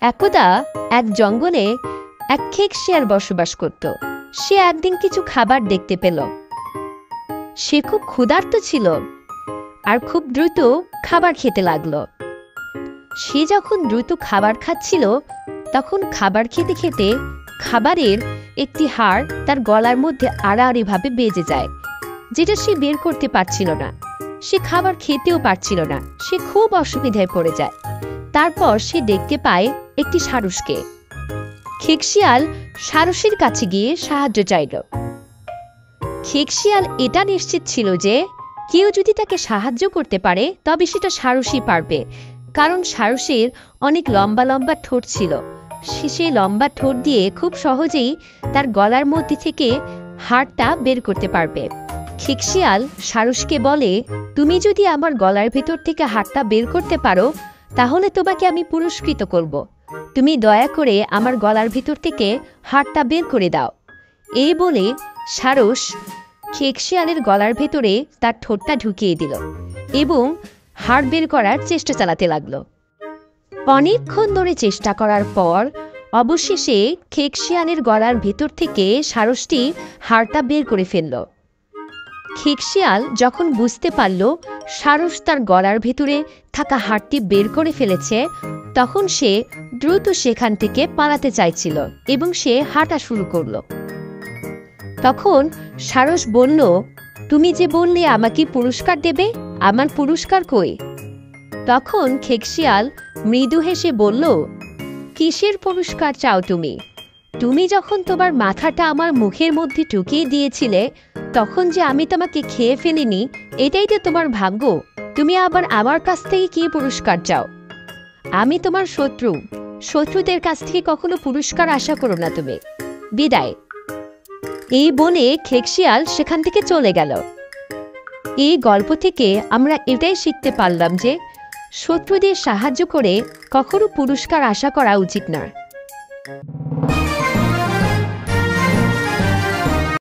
একদা এক জঙ্গলে এক খেক শিয়াল বসবাস করত। সে একদিন কিছু খাবার দেখতে পেল। সে খুব ক্ষুধার্ত ছিল আর খুব দ্রুত খাবার খেতে লাগলো। সে যখন দ্রুত খাবার খাচ্ছিল তখন খাবার খেতে খেতে খাবারের একটি হাড় তার গলার মধ্যে আড়াআড়ি ভাবে বেজে যায়, যেটা সে বের করতে পারছিল না। সে খাবার খেতেও পারছিল না। সে খুব অসুবিধায় পড়ে যায়। তারপর সে দেখতে পায় একটি সারসকে। খেক শিয়াল সারসের কাছে গিয়ে সাহায্য চাইল। খেক শিয়াল এটা নিশ্চিত ছিল যে কেউ যদি তাকে সাহায্য করতে পারে তবে সেটা সারসই পারবে, কারণ সারসের অনেক লম্বা লম্বা ঠোঁট ছিল। সে সেই লম্বা ঠোঁট দিয়ে খুব সহজেই তার গলার মধ্যে থেকে হাড়টা বের করতে পারবে। খেক শিয়াল সারসকে বলে, তুমি যদি আমার গলার ভেতর থেকে হাড়টা বের করতে পারো তাহলে তোমাকে আমি পুরস্কৃত করব। তুমি দয়া করে আমার গলার ভিতর থেকে হাড়টা বের করে দাও। এই বলে সারস খেক শিয়ালের গলার ভেতরে তার ঠোঁটটা ঢুকিয়ে দিল এবং হাড় বের করার চেষ্টা চালাতে লাগলো। অনেকক্ষণ ধরে চেষ্টা করার পর অবশেষে খেক শিয়ালের গলার ভেতর থেকে সারসটি হাড়টা বের করে ফেলল। খেক শিয়াল যখন বুঝতে পারল সারস তার গলার ভেতরে থাকা হাড়টি বের করে ফেলেছে, তখন সে দ্রুত সেখান থেকে পালাতে চাইছিল এবং সে হাঁটা শুরু করল। তখন সারস বলল, তুমি যে বললে আমাকে পুরস্কার দেবে, আমার পুরস্কার কই? তখন খেক শিয়াল মৃদু হেসে বলল, কিসের পুরস্কার চাও তুমি? তুমি যখন তোমার মাথাটা আমার মুখের মধ্যে ঢুকিয়ে দিয়েছিলে তখন যে আমি তোমাকে খেয়ে ফেলিনি, এটাই তো তোমার ভাগ্য। তুমি আবার আমার কাছ থেকে কি পুরস্কার চাও? আমি তোমার শত্রু। শত্রুদের কাছ থেকে কখনো পুরস্কার আশা করো না তুমি। বিদায়। এই বলে খেক শিয়াল সেখান থেকে চলে গেল। এই গল্প থেকে আমরা এটাই শিখতে পারলাম যে শত্রুদের সাহায্য করে কখনো পুরস্কার আশা করা উচিত না।